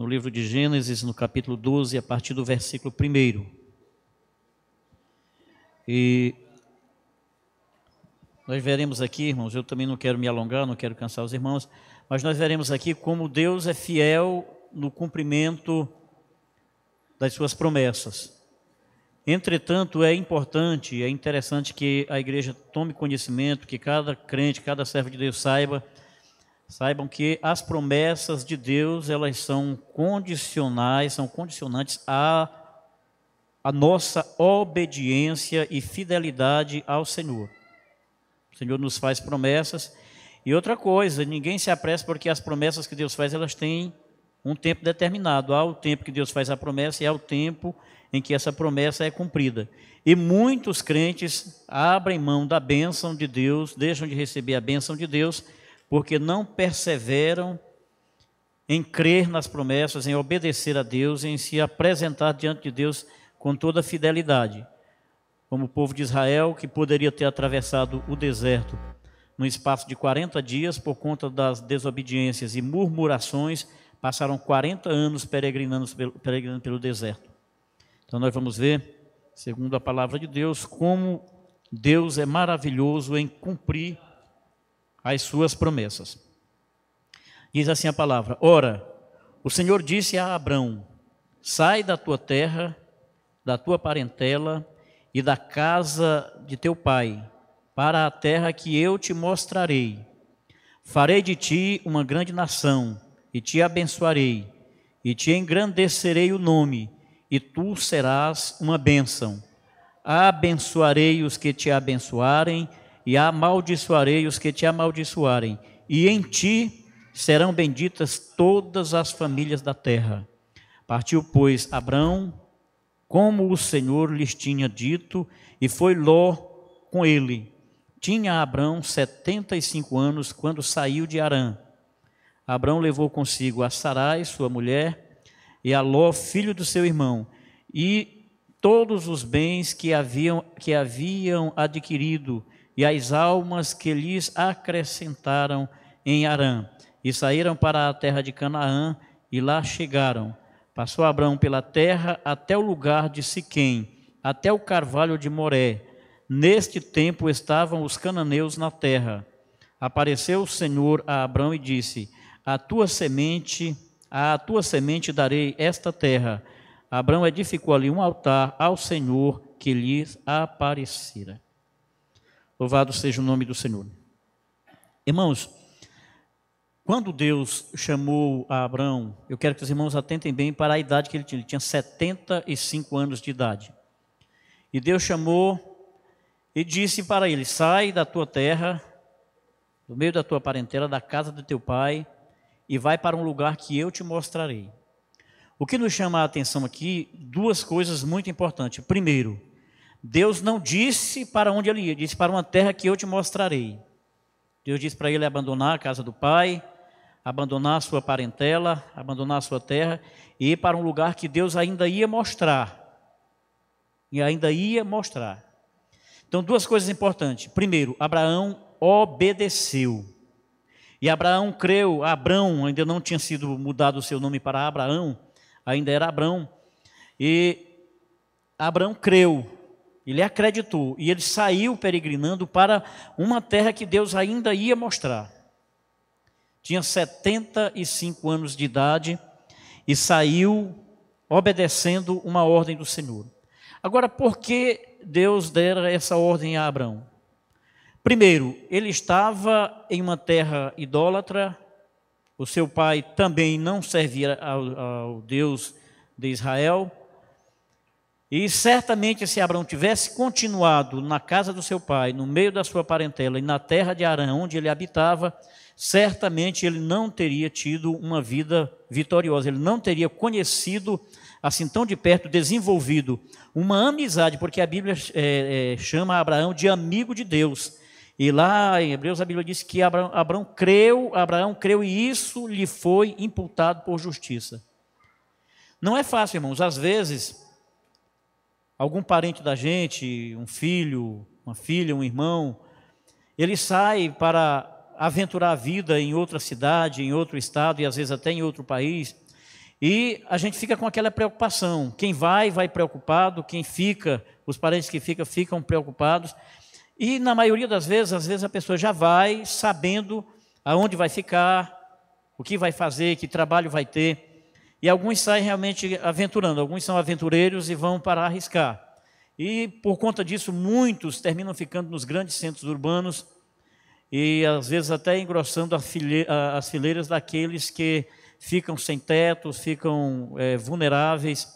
no livro de Gênesis, no capítulo 12, a partir do versículo 1. E nós veremos aqui, irmãos, eu também não quero me alongar, não quero cansar os irmãos, mas nós veremos aqui como Deus é fiel no cumprimento das suas promessas. Entretanto, é importante, é interessante que a igreja tome conhecimento, que cada crente, cada servo de Deus saibam que as promessas de Deus, elas são condicionais, são condicionantes à nossa obediência e fidelidade ao Senhor. O Senhor nos faz promessas. E outra coisa, ninguém se apressa, porque as promessas que Deus faz, elas têm um tempo determinado. Há o tempo que Deus faz a promessa e há o tempo em que essa promessa é cumprida. E muitos crentes abrem mão da bênção de Deus, deixam de receber a bênção de Deus, porque não perseveram em crer nas promessas, em obedecer a Deus, em se apresentar diante de Deus com toda a fidelidade. Como o povo de Israel, que poderia ter atravessado o deserto no espaço de 40 dias, por conta das desobediências e murmurações, passaram 40 anos peregrinando pelo deserto. Então nós vamos ver, segundo a palavra de Deus, como Deus é maravilhoso em cumprir as suas promessas. Diz assim a palavra: Ora, o Senhor disse a Abrão: sai da tua terra, da tua parentela e da casa de teu pai, para a terra que eu te mostrarei. Farei de ti uma grande nação, e te abençoarei, e te engrandecerei o nome, e tu serás uma bênção. Abençoarei os que te abençoarem, e amaldiçoarei os que te amaldiçoarem, e em ti serão benditas todas as famílias da terra. Partiu, pois, Abrão, como o Senhor lhes tinha dito, e foi Ló com ele. Tinha Abrão 75 anos quando saiu de Harã. Abrão levou consigo a Sarai, sua mulher, e a Ló, filho do seu irmão, e todos os bens que haviam adquirido, e as almas que lhes acrescentaram em Harã, e saíram para a terra de Canaã, e lá chegaram. Passou Abrão pela terra até o lugar de Siquém, até o carvalho de Moré. Neste tempo estavam os cananeus na terra. Apareceu o Senhor a Abrão e disse: à tua semente darei esta terra. Abrão edificou ali um altar ao Senhor que lhes aparecera. Louvado seja o nome do Senhor. Irmãos, quando Deus chamou a Abrão, eu quero que os irmãos atentem bem para a idade que ele tinha. Ele tinha 75 anos de idade. E Deus chamou e disse para ele: sai da tua terra, do meio da tua parentela, da casa do teu pai, e vai para um lugar que eu te mostrarei. O que nos chama a atenção aqui, duas coisas muito importantes. Primeiro, Deus não disse para onde ele ia, disse para uma terra que eu te mostrarei. Deus disse para ele abandonar a casa do pai, abandonar a sua parentela, abandonar a sua terra e ir para um lugar que Deus ainda ia mostrar. E ainda ia mostrar. Então, duas coisas importantes. Primeiro, Abraão obedeceu. E Abraão creu. Abrão ainda não tinha sido mudado o seu nome para Abraão, ainda era Abrão. E Abrão creu, ele acreditou, e ele saiu peregrinando para uma terra que Deus ainda ia mostrar. Tinha 75 anos de idade e saiu obedecendo uma ordem do Senhor. Agora, por que Deus dera essa ordem a Abrão? Primeiro, ele estava em uma terra idólatra, o seu pai também não servia ao Deus de Israel, e certamente se Abrão tivesse continuado na casa do seu pai, no meio da sua parentela e na terra de Harã, onde ele habitava, certamente ele não teria tido uma vida vitoriosa, ele não teria conhecido assim tão de perto, desenvolvido uma amizade, porque a Bíblia chama Abraão de amigo de Deus. E lá em Hebreus a Bíblia diz que Abraão creu e isso lhe foi imputado por justiça. Não é fácil, irmãos. Às vezes, algum parente da gente, um filho, uma filha, um irmão, ele sai para aventurar a vida em outra cidade, em outro estado e às vezes até em outro país. E a gente fica com aquela preocupação. Quem vai preocupado, quem fica, os parentes que ficam preocupados. E na maioria das vezes, às vezes a pessoa já vai sabendo aonde vai ficar, o que vai fazer, que trabalho vai ter. E alguns saem realmente aventurando, alguns são aventureiros e vão para arriscar. E por conta disso, muitos terminam ficando nos grandes centros urbanos e às vezes até engrossando as fileiras daqueles que ficam sem teto, ficam vulneráveis,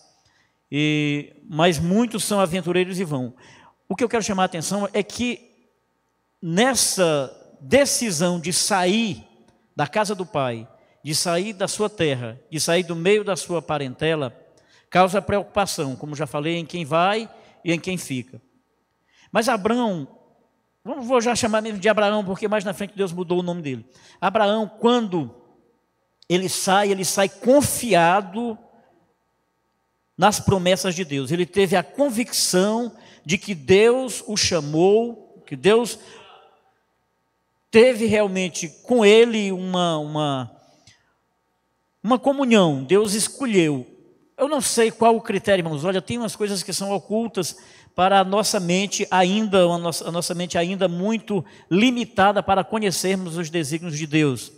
mas muitos são aventureiros e vão. O que eu quero chamar a atenção é que nessa decisão de sair da casa do pai, de sair da sua terra, de sair do meio da sua parentela, causa preocupação, como já falei, em quem vai e em quem fica. Mas Abraão, vou já chamar mesmo de Abraão, porque mais na frente Deus mudou o nome dele. Abraão, quando ele sai confiado nas promessas de Deus. Ele teve a convicção de que Deus o chamou, que Deus teve realmente com ele uma comunhão. Deus escolheu. Eu não sei qual o critério, irmãos. Olha, tem umas coisas que são ocultas para a nossa mente ainda, a nossa mente ainda muito limitada para conhecermos os desígnios de Deus.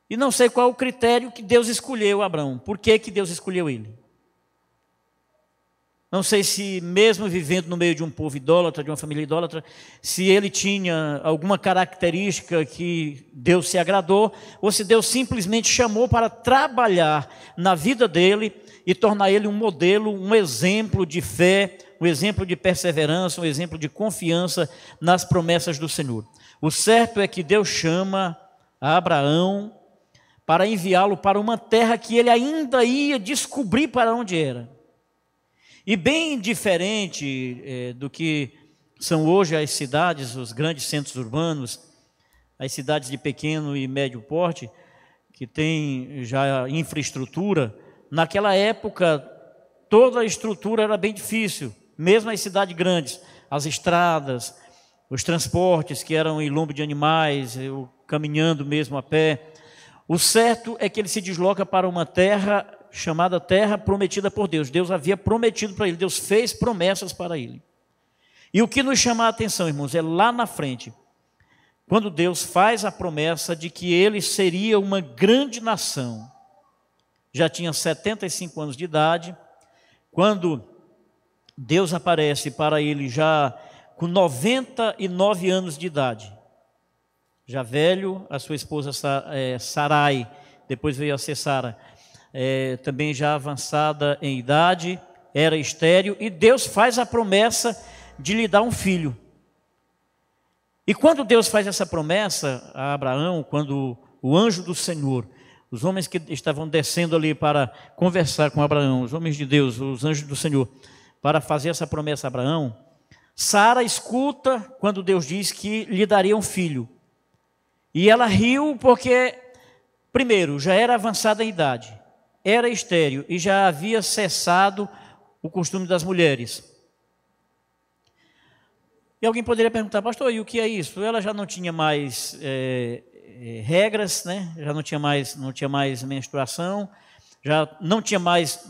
E não sei qual o critério que Deus escolheu Abraão. Por que Deus escolheu ele? Não sei se mesmo vivendo no meio de um povo idólatra, de uma família idólatra, se ele tinha alguma característica que Deus se agradou, ou se Deus simplesmente chamou para trabalhar na vida dele e tornar ele um modelo, um exemplo de fé, um exemplo de perseverança, um exemplo de confiança nas promessas do Senhor. O certo é que Deus chama a Abraão para enviá-lo para uma terra que ele ainda ia descobrir para onde era. E bem diferente do que são hoje as cidades, os grandes centros urbanos, as cidades de pequeno e médio porte, que têm já infraestrutura, naquela época toda a estrutura era bem difícil, mesmo as cidades grandes, as estradas, os transportes que eram em lombo de animais, caminhando mesmo a pé. O certo é que ele se desloca para uma terra chamada terra prometida por Deus. Deus havia prometido para ele, Deus fez promessas para ele. E o que nos chama a atenção, irmãos, é lá na frente, quando Deus faz a promessa de que ele seria uma grande nação. Já tinha 75 anos de idade, quando Deus aparece para ele já com 99 anos de idade. Já velho, a sua esposa Sarai, depois veio a ser Sara, também já avançada em idade, era estéril, e Deus faz a promessa de lhe dar um filho. E quando Deus faz essa promessa a Abraão, quando o anjo do Senhor, os homens que estavam descendo ali para conversar com Abraão, os homens de Deus, os anjos do Senhor, para fazer essa promessa a Abraão, Sara escuta quando Deus diz que lhe daria um filho. E ela riu porque, primeiro, já era avançada em idade, era estéril e já havia cessado o costume das mulheres. E alguém poderia perguntar, pastor, e o que é isso? Ela já não tinha mais regras, né? Já não tinha mais menstruação, já não tinha mais,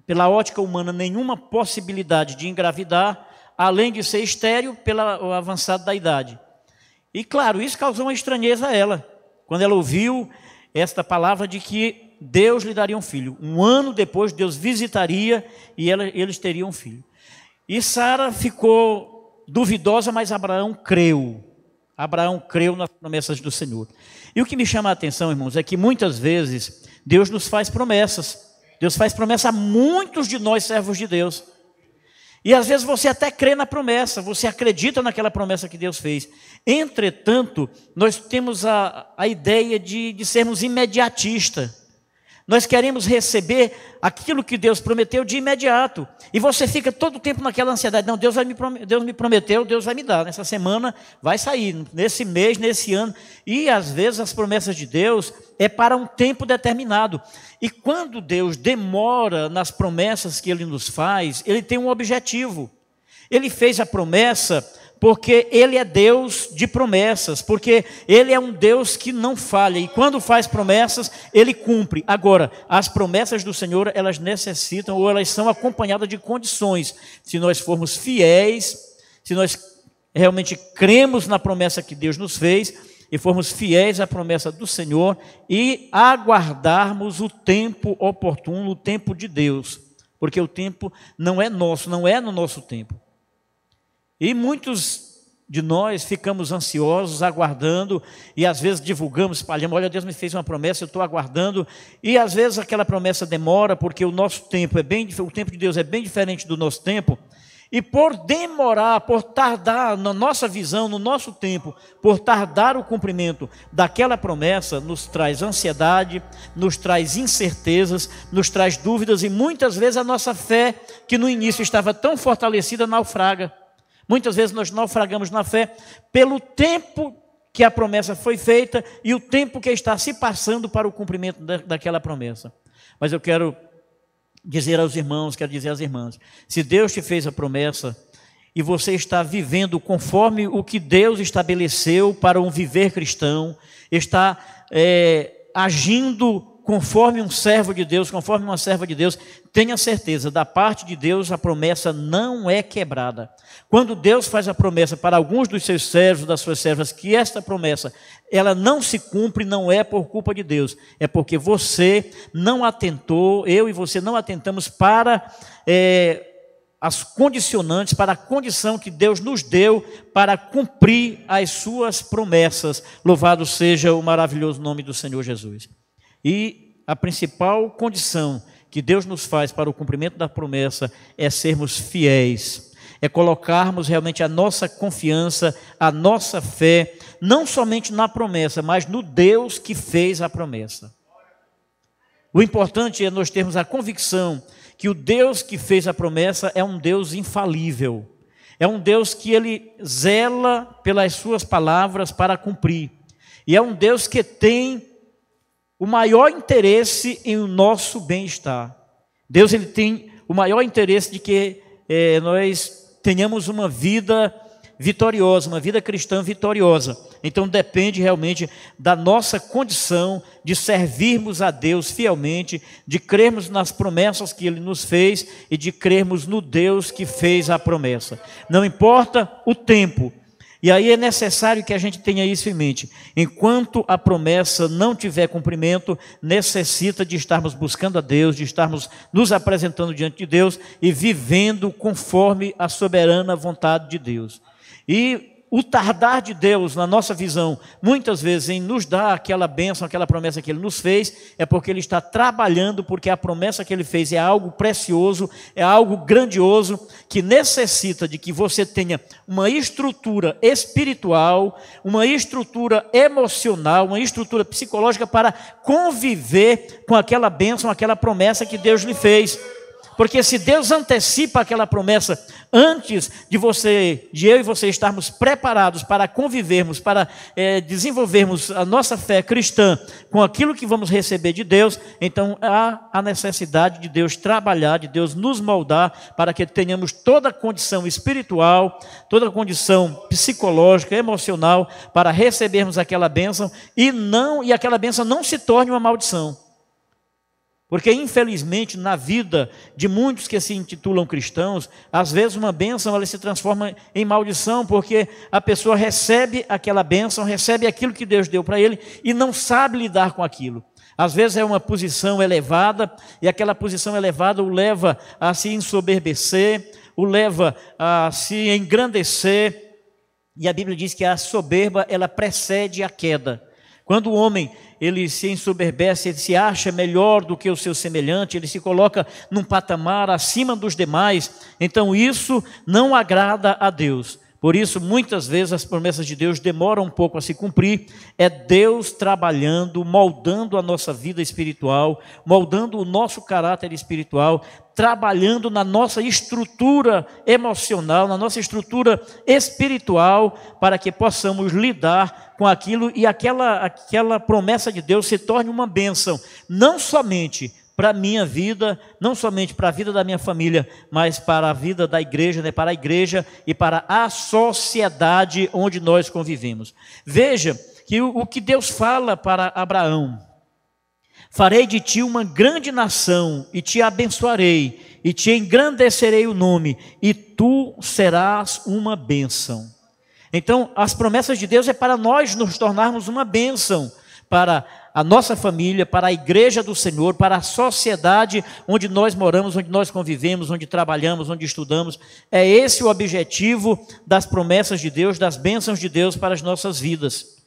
pela ótica humana, nenhuma possibilidade de engravidar, além de ser estéril pelo avançado da idade. E claro, isso causou uma estranheza a ela, quando ela ouviu esta palavra de que Deus lhe daria um filho. Um ano depois, Deus visitaria e eles teriam um filho. E Sara ficou duvidosa, mas Abraão creu. Abraão creu nas promessas do Senhor. E o que me chama a atenção, irmãos, é que muitas vezes Deus nos faz promessas. Deus faz promessa a muitos de nós, servos de Deus. E às vezes você até crê na promessa, você acredita naquela promessa que Deus fez. Entretanto, nós temos a ideia de sermos imediatistas. Nós queremos receber aquilo que Deus prometeu de imediato. E você fica todo o tempo naquela ansiedade. Não, Deus me prometeu, Deus vai me dar. Nessa semana vai sair, nesse mês, nesse ano. E às vezes as promessas de Deus é para um tempo determinado. E quando Deus demora nas promessas que Ele nos faz, Ele tem um objetivo. Ele fez a promessa porque Ele é Deus de promessas, porque Ele é um Deus que não falha, e quando faz promessas, Ele cumpre. Agora, as promessas do Senhor, elas necessitam, ou elas são acompanhadas de condições. Se nós formos fiéis, se nós realmente cremos na promessa que Deus nos fez, e formos fiéis à promessa do Senhor, e aguardarmos o tempo oportuno, o tempo de Deus, porque o tempo não é nosso, não é no nosso tempo. E muitos de nós ficamos ansiosos, aguardando, e às vezes divulgamos, espalhamos, olha, Deus me fez uma promessa, eu estou aguardando, e às vezes aquela promessa demora, porque o nosso tempo o tempo de Deus é bem diferente do nosso tempo, e por demorar, por tardar na nossa visão, no nosso tempo, por tardar o cumprimento daquela promessa, nos traz ansiedade, nos traz incertezas, nos traz dúvidas, e muitas vezes a nossa fé, que no início estava tão fortalecida, naufraga. Muitas vezes nós naufragamos na fé pelo tempo que a promessa foi feita e o tempo que está se passando para o cumprimento daquela promessa. Mas eu quero dizer aos irmãos, quero dizer às irmãs, se Deus te fez a promessa e você está vivendo conforme o que Deus estabeleceu para um viver cristão, está agindo conforme um servo de Deus, conforme uma serva de Deus, tenha certeza, da parte de Deus a promessa não é quebrada. Quando Deus faz a promessa para alguns dos seus servos, das suas servas, que esta promessa, ela não se cumpre, não é por culpa de Deus, é porque você não atentou, eu e você não atentamos para as condicionantes, para a condição que Deus nos deu para cumprir as suas promessas. Louvado seja o maravilhoso nome do Senhor Jesus. E a principal condição que Deus nos faz para o cumprimento da promessa é sermos fiéis, é colocarmos realmente a nossa confiança, a nossa fé, não somente na promessa, mas no Deus que fez a promessa. O importante é nós termos a convicção que o Deus que fez a promessa é um Deus infalível, é um Deus que Ele zela pelas suas palavras para cumprir, e é um Deus que tem o maior interesse em o nosso bem-estar. Deus, Ele tem o maior interesse de que nós tenhamos uma vida vitoriosa, uma vida cristã vitoriosa. Então depende realmente da nossa condição de servirmos a Deus fielmente, de crermos nas promessas que Ele nos fez e de crermos no Deus que fez a promessa. Não importa o tempo. E aí é necessário que a gente tenha isso em mente. Enquanto a promessa não tiver cumprimento, necessita de estarmos buscando a Deus, de estarmos nos apresentando diante de Deus e vivendo conforme a soberana vontade de Deus. E o tardar de Deus, na nossa visão, muitas vezes em nos dar aquela bênção, aquela promessa que Ele nos fez, é porque Ele está trabalhando, porque a promessa que Ele fez é algo precioso, é algo grandioso, que necessita de que você tenha uma estrutura espiritual, uma estrutura emocional, uma estrutura psicológica para conviver com aquela bênção, aquela promessa que Deus lhe fez. Porque se Deus antecipa aquela promessa antes de eu e você estarmos preparados para convivermos, para desenvolvermos a nossa fé cristã com aquilo que vamos receber de Deus, então há a necessidade de Deus trabalhar, de Deus nos moldar para que tenhamos toda a condição espiritual, toda a condição psicológica, emocional para recebermos aquela bênção e aquela bênção não se torne uma maldição. Porque, infelizmente, na vida de muitos que se intitulam cristãos, às vezes uma bênção ela se transforma em maldição, porque a pessoa recebe aquela bênção, recebe aquilo que Deus deu para ele e não sabe lidar com aquilo. Às vezes é uma posição elevada, e aquela posição elevada o leva a se ensoberbecer, o leva a se engrandecer, e a Bíblia diz que a soberba ela precede a queda. Quando o homem ele se ensoberbece, ele se acha melhor do que o seu semelhante, ele se coloca num patamar acima dos demais, então isso não agrada a Deus. Por isso, muitas vezes as promessas de Deus demoram um pouco a se cumprir, é Deus trabalhando, moldando a nossa vida espiritual, moldando o nosso caráter espiritual, trabalhando na nossa estrutura emocional, na nossa estrutura espiritual, para que possamos lidar com aquilo e aquela promessa de Deus se torne uma bênção, não somente para a minha vida, não somente para a vida da minha família, mas para a vida da igreja, né? Para a igreja e para a sociedade onde nós convivemos. Veja que o que Deus fala para Abraão: farei de ti uma grande nação, e te abençoarei, e te engrandecerei o nome, e tu serás uma bênção. Então, as promessas de Deus é para nós nos tornarmos uma bênção para a nossa família, para a igreja do Senhor, para a sociedade onde nós moramos, onde nós convivemos, onde trabalhamos, onde estudamos. É esse o objetivo das promessas de Deus, das bênçãos de Deus para as nossas vidas.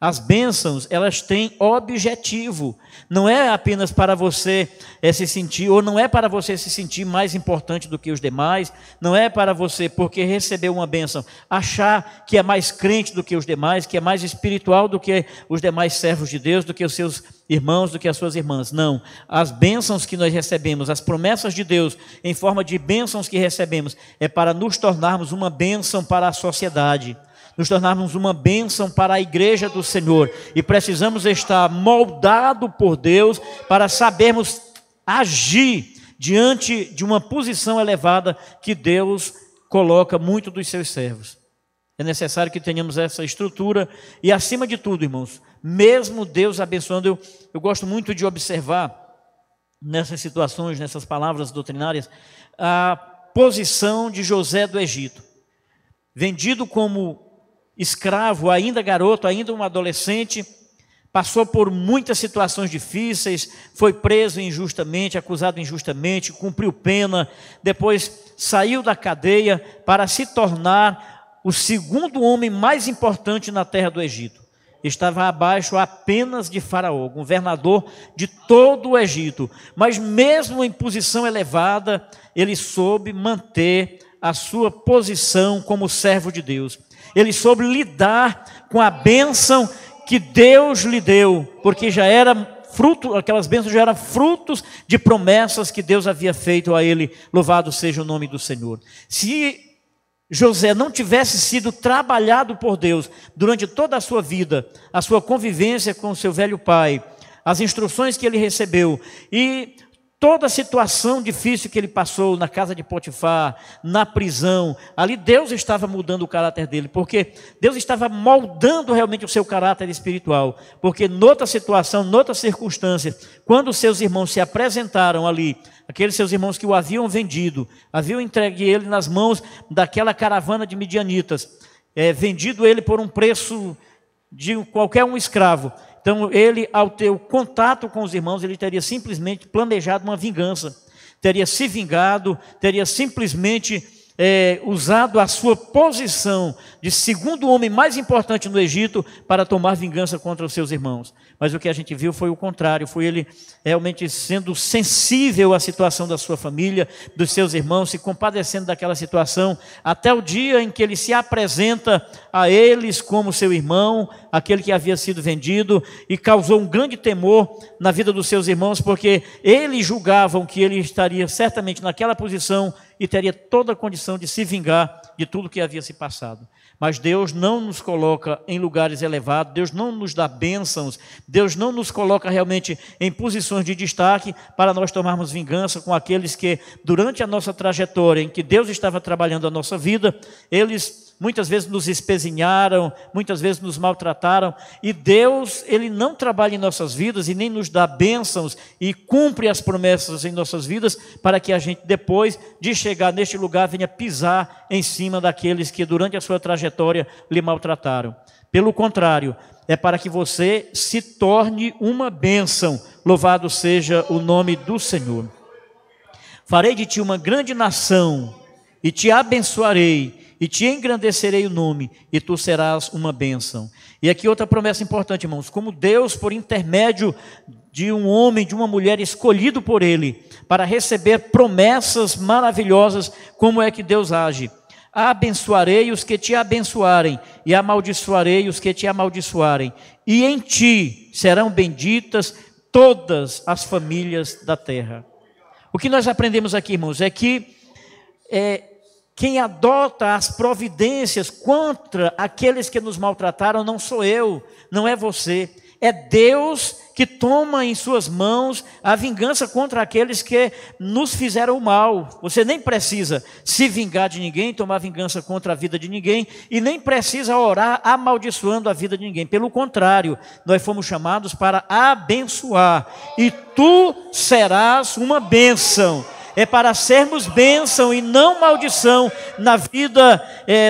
As bênçãos, elas têm objetivo. Não é apenas para você se sentir, ou não é para você se sentir mais importante do que os demais, não é para você, porque recebeu uma bênção, achar que é mais crente do que os demais, que é mais espiritual do que os demais servos de Deus, do que os seus irmãos, do que as suas irmãs. Não. As bênçãos que nós recebemos, as promessas de Deus, em forma de bênçãos que recebemos, é para nos tornarmos uma bênção para a sociedade, nos tornarmos uma bênção para a igreja do Senhor, e precisamos estar moldados por Deus para sabermos agir diante de uma posição elevada que Deus coloca muito dos seus servos. É necessário que tenhamos essa estrutura, e acima de tudo, irmãos, mesmo Deus abençoando, eu gosto muito de observar nessas situações, nessas palavras doutrinárias, a posição de José do Egito, vendido como escravo, ainda garoto, ainda um adolescente, passou por muitas situações difíceis, foi preso injustamente, acusado injustamente, cumpriu pena, depois saiu da cadeia para se tornar o segundo homem mais importante na terra do Egito. Estava abaixo apenas de Faraó, governador de todo o Egito, mas mesmo em posição elevada, ele soube manter a sua posição como servo de Deus. Ele soube lidar com a bênção que Deus lhe deu, porque já era fruto, aquelas bênçãos já eram frutos de promessas que Deus havia feito a ele. Louvado seja o nome do Senhor. Se José não tivesse sido trabalhado por Deus durante toda a sua vida, a sua convivência com o seu velho pai, as instruções que ele recebeu e toda a situação difícil que ele passou na casa de Potifar, na prisão, ali Deus estava mudando o caráter dele, porque Deus estava moldando realmente o seu caráter espiritual, porque noutra situação, noutra circunstância, quando os seus irmãos se apresentaram ali, aqueles seus irmãos que o haviam vendido, haviam entregue ele nas mãos daquela caravana de midianitas, vendido ele por um preço de qualquer um escravo. Então ele, ao ter o contato com os irmãos, ele teria simplesmente planejado uma vingança, teria se vingado, teria simplesmente usado a sua posição de segundo homem mais importante no Egito para tomar vingança contra os seus irmãos. Mas o que a gente viu foi o contrário, foi ele realmente sendo sensível à situação da sua família, dos seus irmãos, se compadecendo daquela situação, até o dia em que ele se apresenta a eles como seu irmão, aquele que havia sido vendido, e causou um grande temor na vida dos seus irmãos, porque eles julgavam que ele estaria certamente naquela posição e teria toda a condição de se vingar de tudo que havia se passado. Mas Deus não nos coloca em lugares elevados, Deus não nos dá bênçãos, Deus não nos coloca realmente em posições de destaque para nós tomarmos vingança com aqueles que, durante a nossa trajetória em que Deus estava trabalhando a nossa vida, eles muitas vezes nos espezinharam, muitas vezes nos maltrataram, e Deus, Ele não trabalha em nossas vidas e nem nos dá bênçãos e cumpre as promessas em nossas vidas para que a gente, depois de chegar neste lugar, venha pisar em cima daqueles que durante a sua trajetória lhe maltrataram. Pelo contrário, é para que você se torne uma bênção. Louvado seja o nome do Senhor. Farei de ti uma grande nação e te abençoarei, e te engrandecerei o nome, e tu serás uma bênção. E aqui outra promessa importante, irmãos. Como Deus, por intermédio de um homem, de uma mulher escolhido por Ele, para receber promessas maravilhosas, como é que Deus age? Abençoarei os que te abençoarem, e amaldiçoarei os que te amaldiçoarem. E em ti serão benditas todas as famílias da terra. O que nós aprendemos aqui, irmãos, é que quem adota as providências contra aqueles que nos maltrataram não sou eu, não é você. É Deus que toma em suas mãos a vingança contra aqueles que nos fizeram mal. Você nem precisa se vingar de ninguém, tomar vingança contra a vida de ninguém, e nem precisa orar amaldiçoando a vida de ninguém. Pelo contrário, nós fomos chamados para abençoar, e tu serás uma bênção. É para sermos bênção e não maldição na vida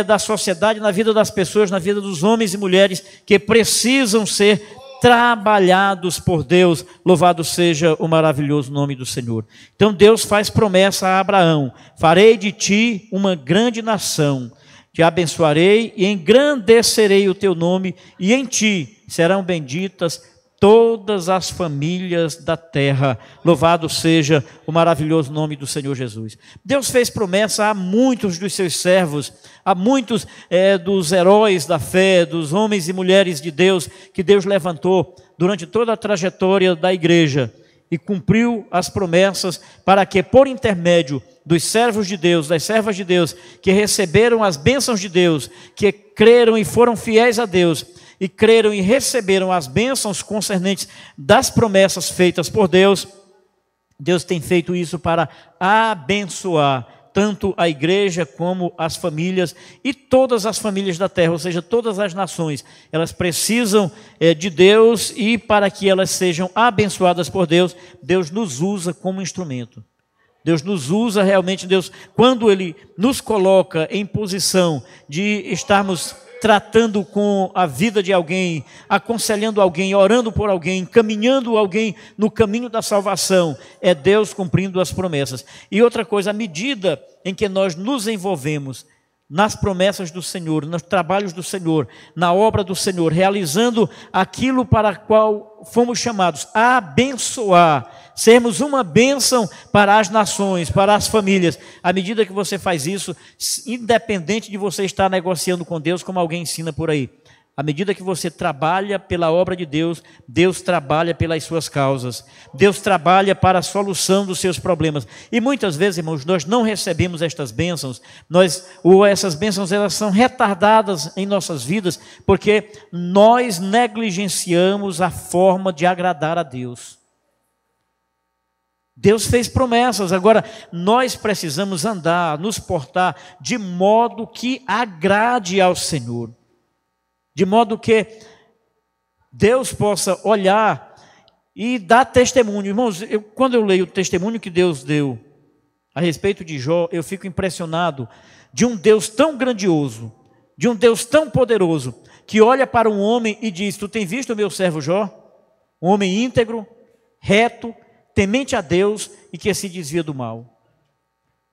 da sociedade, na vida das pessoas, na vida dos homens e mulheres que precisam ser trabalhados por Deus. Louvado seja o maravilhoso nome do Senhor. Então Deus faz promessa a Abraão: farei de ti uma grande nação, te abençoarei e engrandecerei o teu nome, e em ti serão benditas todas as famílias da terra. Louvado seja o maravilhoso nome do Senhor Jesus. Deus fez promessa a muitos dos seus servos, a muitos dos heróis da fé, dos homens e mulheres de Deus, que Deus levantou durante toda a trajetória da igreja, e cumpriu as promessas para que, por intermédio dos servos de Deus, das servas de Deus, que receberam as bênçãos de Deus, que creram e foram fiéis a Deus, e creram e receberam as bênçãos concernentes das promessas feitas por Deus, Deus tem feito isso para abençoar tanto a igreja como as famílias e todas as famílias da terra, ou seja, todas as nações. Elas precisam de Deus, e para que elas sejam abençoadas por Deus, Deus nos usa como instrumento. Deus nos usa realmente, quando Ele nos coloca em posição de estarmos tratando com a vida de alguém, aconselhando alguém, orando por alguém, encaminhando alguém no caminho da salvação, é Deus cumprindo as promessas. E outra coisa, à medida em que nós nos envolvemos nas promessas do Senhor, nos trabalhos do Senhor, na obra do Senhor, realizando aquilo para o qual fomos chamados a abençoar, sermos uma bênção para as nações, para as famílias. À medida que você faz isso, independente de você estar negociando com Deus, como alguém ensina por aí, à medida que você trabalha pela obra de Deus, Deus trabalha pelas suas causas, Deus trabalha para a solução dos seus problemas. E muitas vezes, irmãos, nós não recebemos estas bênçãos, essas bênçãos elas são retardadas em nossas vidas, porque nós negligenciamos a forma de agradar a Deus. Deus fez promessas, agora nós precisamos andar, nos portar de modo que agrade ao Senhor, de modo que Deus possa olhar e dar testemunho. Irmãos, quando eu leio o testemunho que Deus deu a respeito de Jó, eu fico impressionado de um Deus tão grandioso, de um Deus tão poderoso, que olha para um homem e diz: tu tem visto o meu servo Jó? Um homem íntegro, reto, temente a Deus e que se desvia do mal.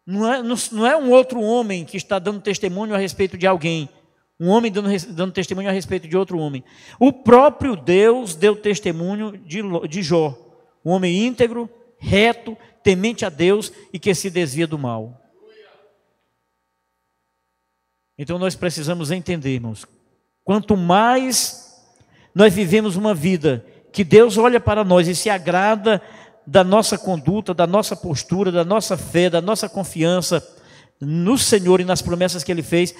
Não é um outro homem que está dando testemunho a respeito de alguém, um homem dando testemunho a respeito de outro homem. O próprio Deus deu testemunho de Jó, um homem íntegro, reto, temente a Deus e que se desvia do mal. Então nós precisamos entender, irmãos, quanto mais nós vivemos uma vida que Deus olha para nós e se agrada da nossa conduta, da nossa postura, da nossa fé, da nossa confiança no Senhor e nas promessas que Ele fez,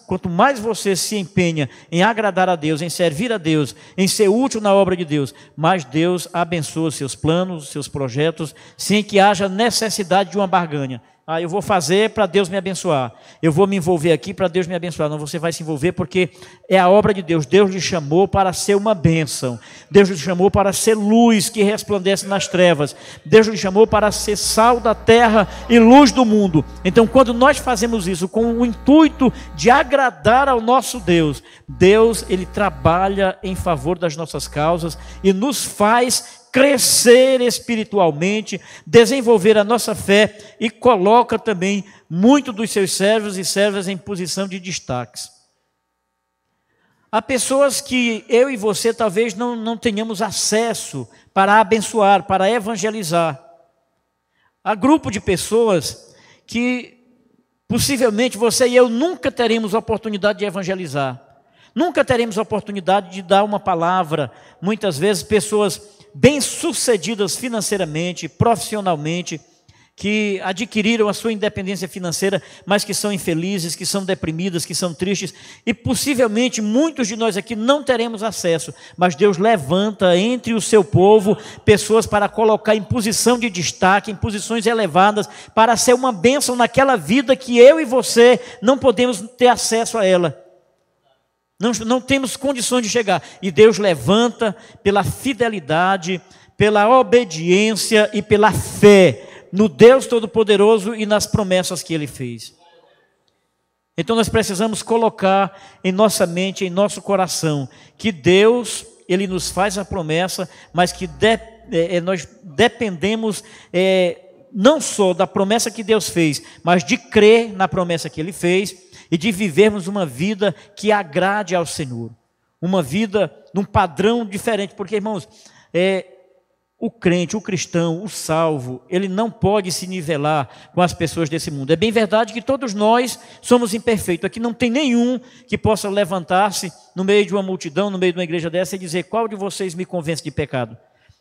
quanto mais você se empenha em agradar a Deus, em servir a Deus, em ser útil na obra de Deus, mais Deus abençoa seus planos, seus projetos, sem que haja necessidade de uma barganha. Eu vou fazer para Deus me abençoar, eu vou me envolver aqui para Deus me abençoar. Não, você vai se envolver porque é a obra de Deus. Deus lhe chamou para ser uma bênção, Deus lhe chamou para ser luz que resplandece nas trevas, Deus lhe chamou para ser sal da terra e luz do mundo. Então, quando nós fazemos isso com o intuito de agradar ao nosso Deus, Deus, Ele trabalha em favor das nossas causas e nos faz crescer espiritualmente, desenvolver a nossa fé, e coloca também muito dos seus servos e servas em posição de destaques. Há pessoas que eu e você talvez não tenhamos acesso para abençoar, para evangelizar. Há grupo de pessoas que possivelmente você e eu nunca teremos oportunidade de evangelizar, nunca teremos oportunidade de dar uma palavra. Muitas vezes pessoas bem-sucedidas financeiramente, profissionalmente, que adquiriram a sua independência financeira, mas que são infelizes, que são deprimidas, que são tristes, e possivelmente muitos de nós aqui não teremos acesso, mas Deus levanta entre o seu povo pessoas para colocar em posição de destaque, em posições elevadas, para ser uma bênção naquela vida que eu e você não podemos ter acesso a ela. Não temos condições de chegar, e Deus levanta pela fidelidade, pela obediência e pela fé no Deus Todo-Poderoso e nas promessas que Ele fez. Então nós precisamos colocar em nossa mente, em nosso coração, que Deus, Ele nos faz a promessa, mas que nós dependemos não só da promessa que Deus fez, mas de crer na promessa que Ele fez e de vivermos uma vida que agrade ao Senhor. Uma vida num padrão diferente, porque, irmãos, o crente, o cristão, o salvo, ele não pode se nivelar com as pessoas desse mundo. É bem verdade que todos nós somos imperfeitos. Aqui não tem nenhum que possa levantar-se no meio de uma multidão, no meio de uma igreja dessa e dizer: qual de vocês me convence de pecado?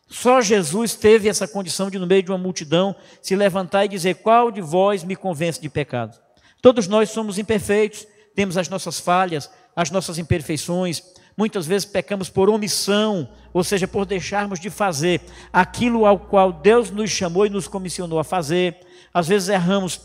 Só Jesus teve essa condição de, no meio de uma multidão, se levantar e dizer: qual de vós me convence de pecado? Todos nós somos imperfeitos, temos as nossas falhas, as nossas imperfeições. Muitas vezes pecamos por omissão, ou seja, por deixarmos de fazer aquilo ao qual Deus nos chamou e nos comissionou a fazer. Às vezes erramos,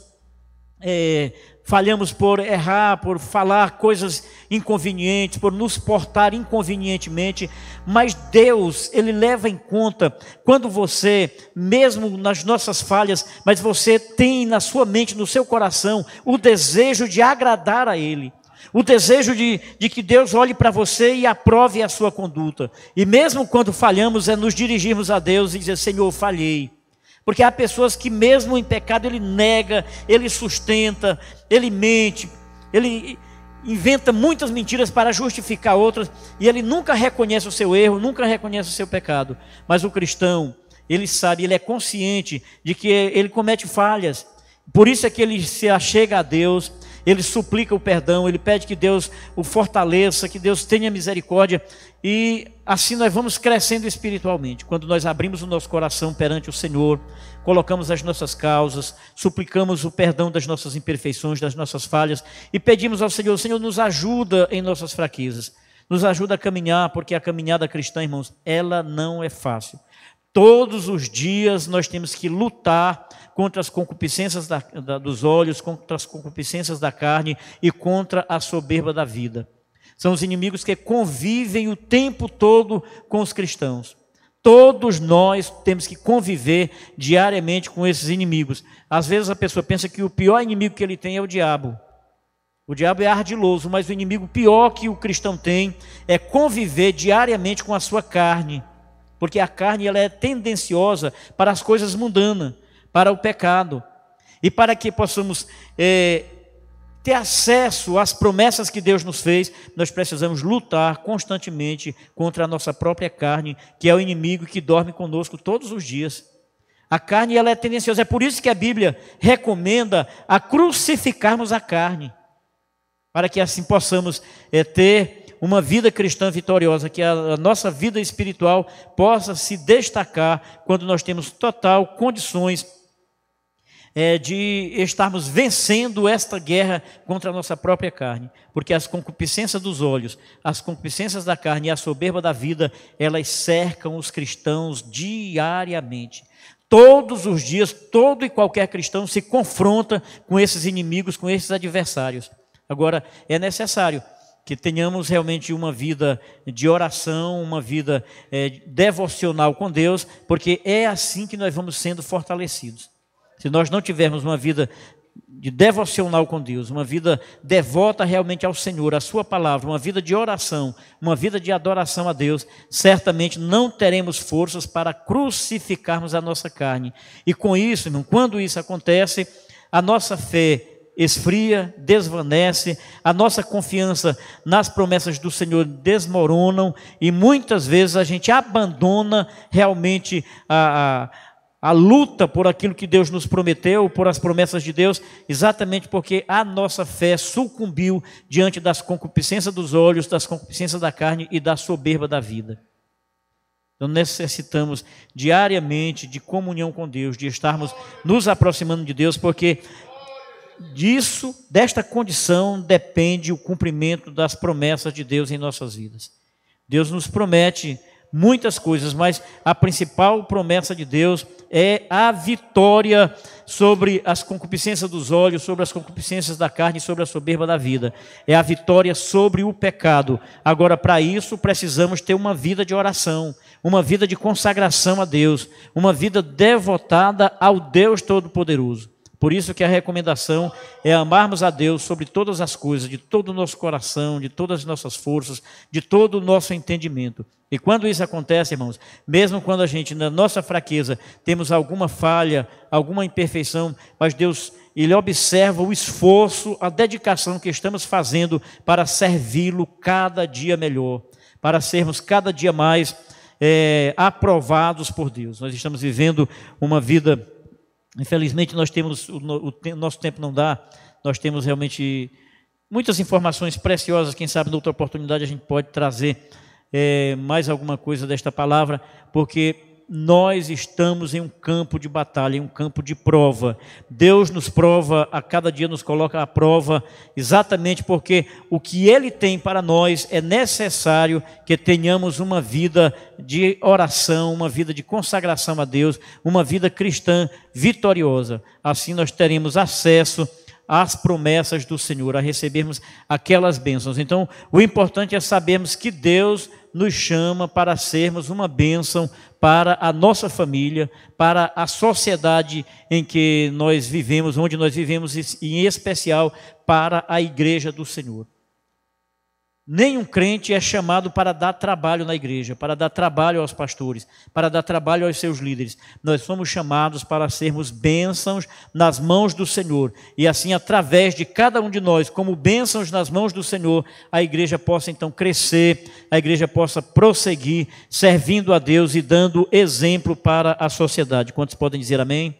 falhamos por errar, por falar coisas inconvenientes, por nos portar inconvenientemente, mas Deus, Ele leva em conta quando você, mesmo nas nossas falhas, mas você tem na sua mente, no seu coração, o desejo de agradar a Ele. O desejo de que Deus olhe para você e aprove a sua conduta. E mesmo quando falhamos, é nos dirigirmos a Deus e dizer: Senhor, falhei. Porque há pessoas que mesmo em pecado ele nega, ele sustenta, ele mente, ele inventa muitas mentiras para justificar outras, e ele nunca reconhece o seu erro, nunca reconhece o seu pecado. Mas o cristão, ele sabe, ele é consciente de que ele comete falhas. Por isso é que ele se achega a Deus, ele suplica o perdão, ele pede que Deus o fortaleça, que Deus tenha misericórdia, e assim nós vamos crescendo espiritualmente. Quando nós abrimos o nosso coração perante o Senhor, colocamos as nossas causas, suplicamos o perdão das nossas imperfeições, das nossas falhas, e pedimos ao Senhor: Senhor, nos ajuda em nossas fraquezas, nos ajuda a caminhar, porque a caminhada cristã, irmãos, ela não é fácil. Todos os dias nós temos que lutar contra as concupiscências dos olhos, contra as concupiscências da carne e contra a soberba da vida. São os inimigos que convivem o tempo todo com os cristãos. Todos nós temos que conviver diariamente com esses inimigos. Às vezes a pessoa pensa que o pior inimigo que ele tem é o diabo. O diabo é ardiloso, mas o inimigo pior que o cristão tem é conviver diariamente com a sua carne. Porque a carne ela é tendenciosa para as coisas mundanas, para o pecado. E para que possamos ter acesso às promessas que Deus nos fez, nós precisamos lutar constantemente contra a nossa própria carne, que é o inimigo que dorme conosco todos os dias. A carne ela é tendenciosa, é por isso que a Bíblia recomenda a crucificarmos a carne, para que assim possamos ter uma vida cristã vitoriosa, que a nossa vida espiritual possa se destacar quando nós temos total condições de estarmos vencendo esta guerra contra a nossa própria carne, porque as concupiscências dos olhos, as concupiscências da carne e a soberba da vida, elas cercam os cristãos diariamente. Todos os dias, todo e qualquer cristão se confronta com esses inimigos, com esses adversários. Agora, é necessário que tenhamos realmente uma vida de oração, uma vida devocional com Deus, porque é assim que nós vamos sendo fortalecidos. Se nós não tivermos uma vida de devocional com Deus, uma vida devota realmente ao Senhor, à sua palavra, uma vida de oração, uma vida de adoração a Deus, certamente não teremos forças para crucificarmos a nossa carne. E com isso, irmão, quando isso acontece, a nossa fé esfria, desvanece, a nossa confiança nas promessas do Senhor desmoronam, e muitas vezes a gente abandona realmente a luta por aquilo que Deus nos prometeu, por as promessas de Deus, exatamente porque a nossa fé sucumbiu diante das concupiscências dos olhos, das concupiscências da carne e da soberba da vida. Então necessitamos diariamente de comunhão com Deus, de estarmos nos aproximando de Deus, porque desta condição depende o cumprimento das promessas de Deus em nossas vidas. Deus nos promete muitas coisas, mas a principal promessa de Deus é a vitória sobre as concupiscências dos olhos, sobre as concupiscências da carne e sobre a soberba da vida. É a vitória sobre o pecado. Agora, para isso, precisamos ter uma vida de oração, uma vida de consagração a Deus, uma vida devotada ao Deus Todo-Poderoso. Por isso que a recomendação é amarmos a Deus sobre todas as coisas, de todo o nosso coração, de todas as nossas forças, de todo o nosso entendimento. E quando isso acontece, irmãos, mesmo quando a gente, na nossa fraqueza, temos alguma falha, alguma imperfeição, mas Deus, Ele observa o esforço, a dedicação que estamos fazendo para servi-lo cada dia melhor, para sermos cada dia mais aprovados por Deus. Nós estamos vivendo uma vida... Infelizmente, nós temos, o nosso tempo não dá, nós temos realmente muitas informações preciosas, quem sabe, noutra oportunidade a gente pode trazer mais alguma coisa desta palavra, porque nós estamos em um campo de batalha, em um campo de prova. Deus nos prova, a cada dia nos coloca à prova, exatamente porque o que Ele tem para nós é necessário que tenhamos uma vida de oração, uma vida de consagração a Deus, uma vida cristã vitoriosa. Assim nós teremos acesso às promessas do Senhor, a recebermos aquelas bênçãos. Então, o importante é sabermos que Deus nos chama para sermos uma bênção para a nossa família, para a sociedade em que nós vivemos, onde nós vivemos, e em especial para a igreja do Senhor. Nenhum crente é chamado para dar trabalho na igreja, para dar trabalho aos pastores, para dar trabalho aos seus líderes. Nós somos chamados para sermos bênçãos nas mãos do Senhor. E assim, através de cada um de nós, como bênçãos nas mãos do Senhor, a igreja possa então crescer, a igreja possa prosseguir, servindo a Deus e dando exemplo para a sociedade. Quantos podem dizer amém?